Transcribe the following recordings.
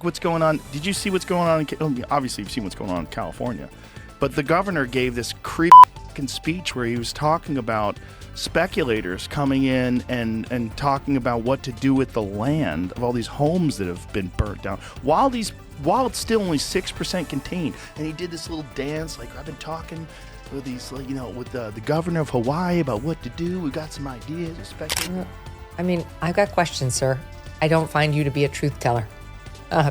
What's going on? Did you see what's going on? Obviously, you've seen what's going on in California. But the governor gave this creepy speech where he was talking about speculators coming in and talking about what to do with the land of all these homes that have been burnt down while it's still only 6% contained. And he did this little dance like, I've been talking with these, with the governor of Hawaii about what to do. We got some ideas. I mean, I've got questions, sir. I don't find you to be a truth teller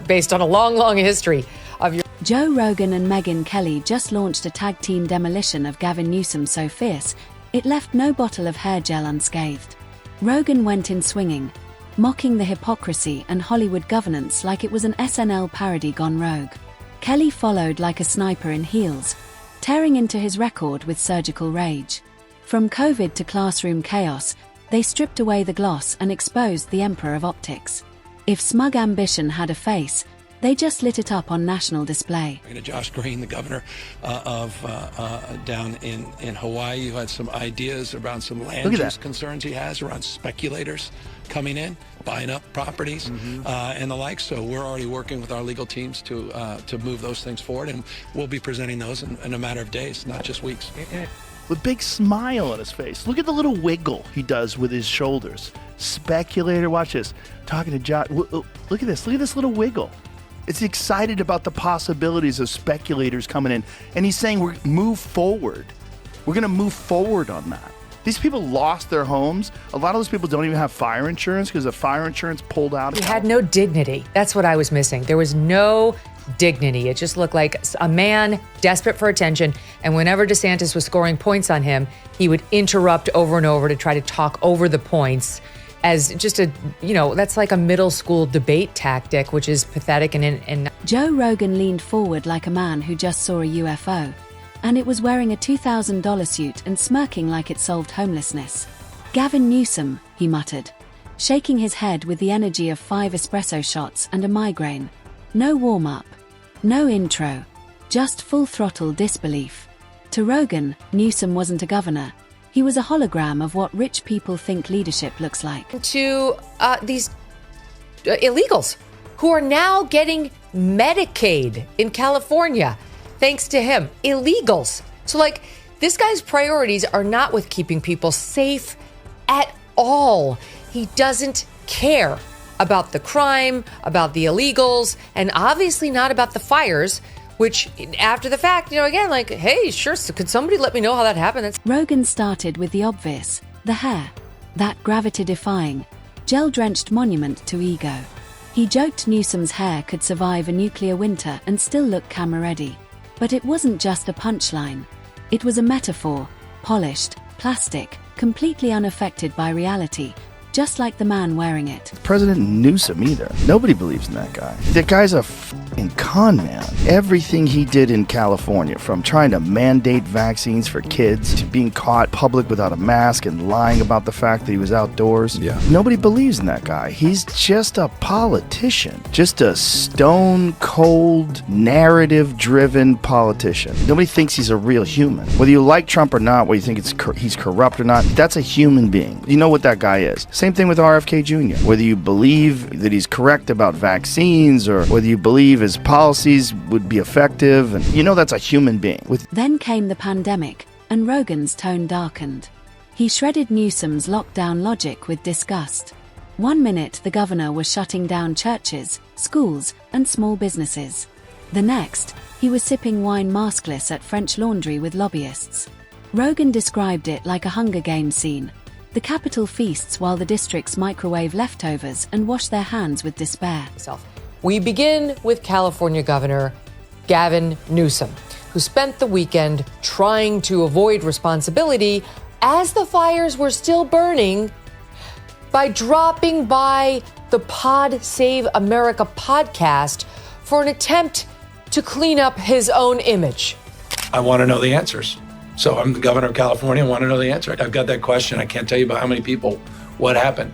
based on a long, long history of your... Joe Rogan and Megyn Kelly just launched a tag team demolition of Gavin Newsom so fierce, it left no bottle of hair gel unscathed. Rogan went in swinging, mocking the hypocrisy and Hollywood governance like it was an SNL parody gone rogue. Kelly followed like a sniper in heels, tearing into his record with surgical rage. From COVID to classroom chaos, they stripped away the gloss and exposed the emperor of optics. If smug ambition had a face, they just lit it up on national display. Josh Green, the governor down in Hawaii, who had some ideas around some land use concerns he has around speculators coming in, buying up properties and the like. So we're already working with our legal teams to move those things forward, and we'll be presenting those in a matter of days, not just weeks. With a big smile on his face. Look at the little wiggle he does with his shoulders. Speculator, watch this. Talking to Josh. Look at this little wiggle. It's excited about the possibilities of speculators coming in. And he's saying we're move forward. We're going to move forward on that. These people lost their homes. A lot of those people don't even have fire insurance because the fire insurance pulled out. He had no dignity. That's what I was missing. There was no dignity. It just looked like a man desperate for attention. And whenever DeSantis was scoring points on him, he would interrupt over and over to try to talk over the points as just that's like a middle school debate tactic, which is pathetic and Joe Rogan leaned forward like a man who just saw a UFO, and it was wearing a $2,000 suit and smirking like it solved homelessness. Gavin Newsom, he muttered, shaking his head with the energy of 5 espresso shots and a migraine. No warm-up, no intro, just full-throttle disbelief. To Rogan, Newsom wasn't a governor. He was a hologram of what rich people think leadership looks like. To these illegals who are now getting Medicaid in California, thanks to him. Illegals. So, this guy's priorities are not with keeping people safe at all. He doesn't care about the crime, about the illegals, and obviously not about the fires, which after the fact, hey, sure, so could somebody let me know how that happened? Rogan started with the obvious, the hair, that gravity-defying, gel-drenched monument to ego. He joked Newsom's hair could survive a nuclear winter and still look camera-ready. But it wasn't just a punchline. It was a metaphor, polished, plastic, completely unaffected by reality, just like the man wearing it. President Newsom either. Nobody believes in that guy. That guy's a f***ing con man. Everything he did in California, from trying to mandate vaccines for kids to being caught public without a mask and lying about the fact that he was outdoors. Yeah. Nobody believes in that guy. He's just a politician. Just a stone-cold, narrative-driven politician. Nobody thinks he's a real human. Whether you like Trump or not, whether you think he's corrupt or not, that's a human being. You know what that guy is. Same thing with RFK Jr. Whether you believe that he's correct about vaccines or whether you believe his policies would be effective, and that's a human being. Then came the pandemic, and Rogan's tone darkened. He shredded Newsom's lockdown logic with disgust. 1 minute the governor was shutting down churches, schools, and small businesses. The next, he was sipping wine maskless at French Laundry with lobbyists. Rogan described it like a Hunger Games scene. The Capitol feasts while the districts microwave leftovers and wash their hands with despair. We begin with California Governor Gavin Newsom, who spent the weekend trying to avoid responsibility as the fires were still burning by dropping by the Pod Save America podcast for an attempt to clean up his own image. I want to know the answers. So I'm the governor of California. I want to know the answer. I've got that question. I can't tell you about how many people, what happened.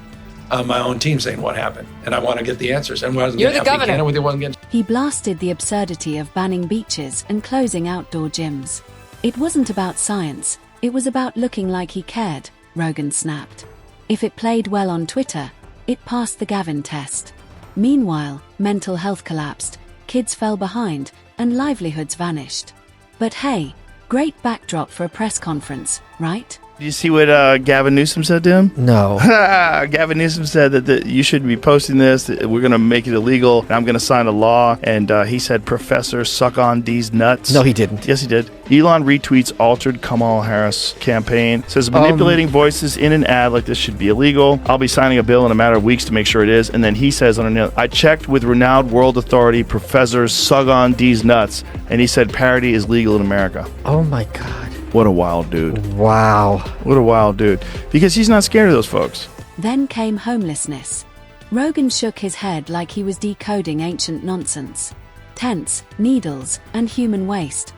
My own team saying what happened. And I want to get the answers. And You're the governor. He blasted the absurdity of banning beaches and closing outdoor gyms. It wasn't about science. It was about looking like he cared, Rogan snapped. If it played well on Twitter, it passed the Gavin test. Meanwhile, mental health collapsed, kids fell behind, and livelihoods vanished. But hey, great backdrop for a press conference, right? Did you see what Gavin Newsom said to him? No. Gavin Newsom said that you shouldn't be posting this. That we're going to make it illegal. And I'm going to sign a law. And he said, "Professor, suck on these nuts." No, he didn't. Yes, he did. Elon retweets altered Kamala Harris campaign. Says manipulating voices in an ad like this should be illegal. I'll be signing a bill in a matter of weeks to make sure it is. And then he says underneath, "I checked with renowned world authority, Professor, suck on these nuts." And he said parody is legal in America. Oh my God. What a wild dude. Wow. What a wild dude. Because he's not scared of those folks. Then came homelessness. Rogan shook his head like he was decoding ancient nonsense. Tents, needles, and human waste.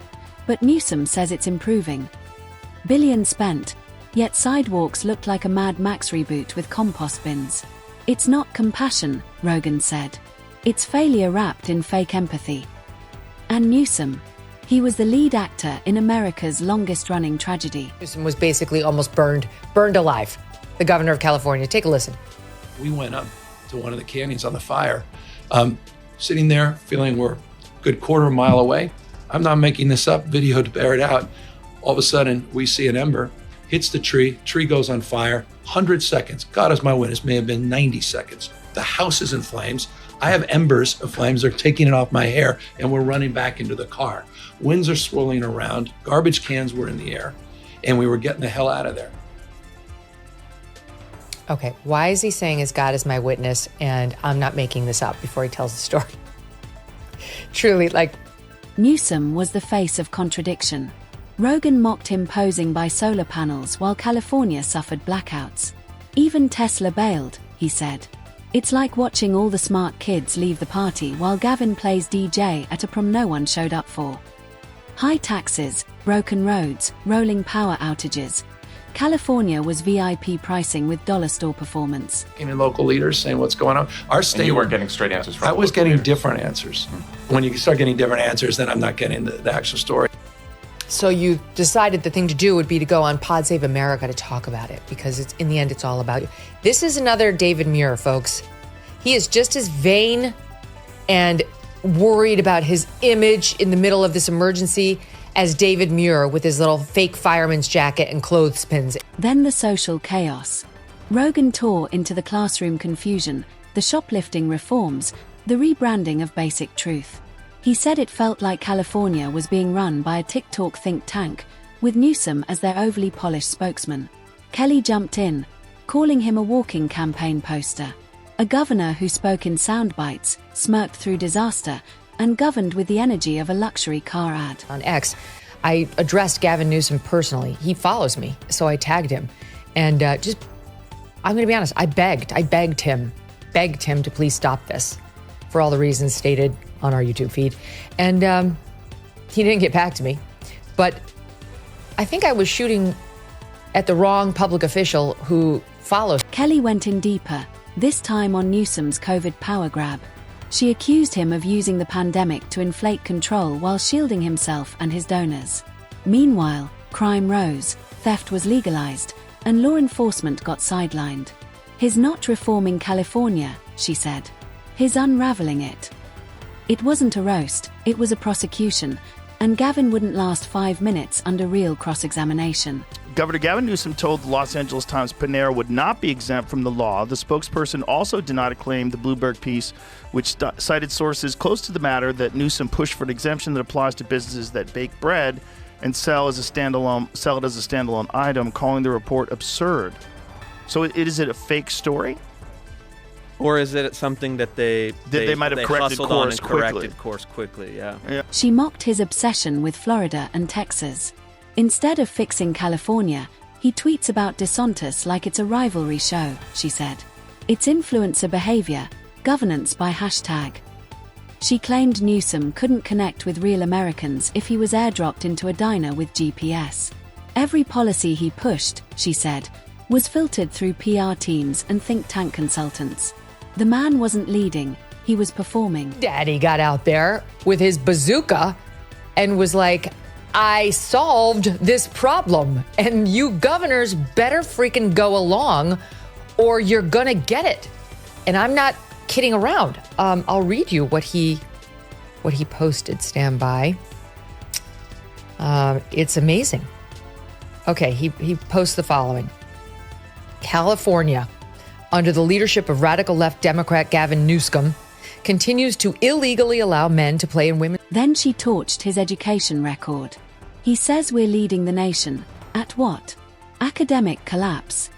But Newsom says it's improving. Billions spent, yet sidewalks looked like a Mad Max reboot with compost bins. It's not compassion, Rogan said. It's failure wrapped in fake empathy. And Newsom, he was the lead actor in America's longest-running tragedy. Newsom was basically almost burned alive. The governor of California. Take a listen. We went up to one of the canyons on the fire, sitting there feeling we're a good quarter mile away. I'm not making this up, video to bear it out. All of a sudden, we see an ember, hits the tree goes on fire, 100 seconds. God is my witness, may have been 90 seconds. The house is in flames. I have embers of flames. They're taking it off my hair, and we're running back into the car. Winds are swirling around. Garbage cans were in the air, and we were getting the hell out of there. Okay, why is he saying as God is my witness and I'm not making this up before he tells the story? Truly, Newsom was the face of contradiction. Rogan mocked him posing by solar panels while California suffered blackouts. Even Tesla bailed, he said. It's like watching all the smart kids leave the party while Gavin plays DJ at a prom no one showed up for. High taxes, broken roads, rolling power outages. California was VIP pricing with dollar store performance. Any local leaders saying what's going on. Our state, and you weren't getting straight answers from I was local getting leaders. different answers. When you start getting different answers, then I'm not getting the actual story. So you decided the thing to do would be to go on Pod Save America to talk about it because it's in the end, it's all about you. This is another David Muir, folks. He is just as vain and worried about his image in the middle of this emergency as David Muir with his little fake fireman's jacket and clothespins. Then the social chaos. Rogan tore into the classroom confusion, the shoplifting reforms, the rebranding of basic truth. He said it felt like California was being run by a TikTok think tank, with Newsom as their overly polished spokesman. Kelly jumped in, calling him a walking campaign poster. A governor who spoke in sound bites, smirked through disaster, and governed with the energy of a luxury car ad. On X, I addressed Gavin Newsom personally. He follows me, so I tagged him. And I'm going to be honest, I begged him to please stop this for all the reasons stated on our YouTube feed. And he didn't get back to me. But I think I was shooting at the wrong public official who follows. Kelly went in deeper, this time on Newsom's COVID power grab. She accused him of using the pandemic to inflate control while shielding himself and his donors. Meanwhile, crime rose, theft was legalized, and law enforcement got sidelined. He's not reforming California, she said. He's unraveling it. It wasn't a roast, it was a prosecution, and Gavin wouldn't last 5 minutes under real cross-examination. Governor Gavin Newsom told the Los Angeles Times Panera would not be exempt from the law. The spokesperson also denied a claim, the Bloomberg piece, which cited sources close to the matter, that Newsom pushed for an exemption that applies to businesses that bake bread and sell it as a standalone item, calling the report absurd. So is it a fake story? Or is it something that they might have corrected hustled course on and corrected quickly. course quickly? Yeah. She mocked his obsession with Florida and Texas. Instead of fixing California, he tweets about DeSantis like it's a rivalry show, she said. It's influencer behavior, governance by hashtag. She claimed Newsom couldn't connect with real Americans if he was airdropped into a diner with GPS. Every policy he pushed, she said, was filtered through PR teams and think tank consultants. The man wasn't leading, he was performing. Daddy got out there with his bazooka and was like, I solved this problem, and you governors better freaking go along or you're gonna get it. And I'm not kidding around. I'll read you what he posted. Stand by. It's amazing. Okay, he posts the following. California, under the leadership of radical left Democrat Gavin Newsom, continues to illegally allow men to play in women. Then she torched his education record. He says we're leading the nation. At what? Academic collapse.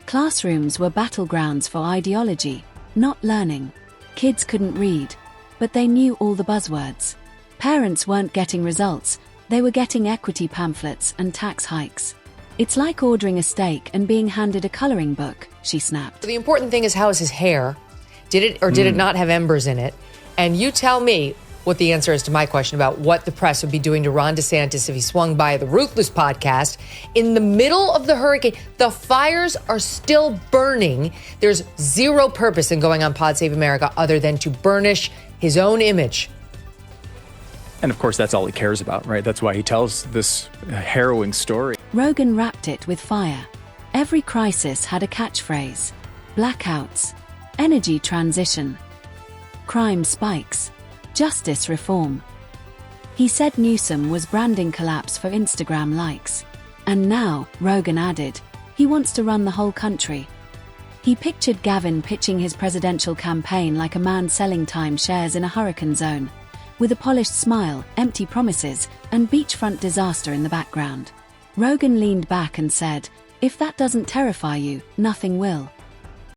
Classrooms were battlegrounds for ideology, not learning. Kids couldn't read, but they knew all the buzzwords. Parents weren't getting results, they were getting equity pamphlets and tax hikes. It's like ordering a steak and being handed a coloring book, she snapped. The important thing is, how is his hair? Did it or did it not have embers in it? And you tell me what the answer is to my question about what the press would be doing to Ron DeSantis if he swung by the Ruthless podcast in the middle of the hurricane. The fires are still burning. There's zero purpose in going on Pod Save America other than to burnish his own image. And of course, that's all he cares about, right? That's why he tells this harrowing story. Rogan wrapped it with fire. Every crisis had a catchphrase. Blackouts. Energy transition. Crime spikes. Justice reform. He said Newsom was branding collapse for Instagram likes. And now, Rogan added, he wants to run the whole country. He pictured Gavin pitching his presidential campaign like a man selling timeshares in a hurricane zone, with a polished smile, empty promises, and beachfront disaster in the background. Rogan leaned back and said, "If that doesn't terrify you, nothing will."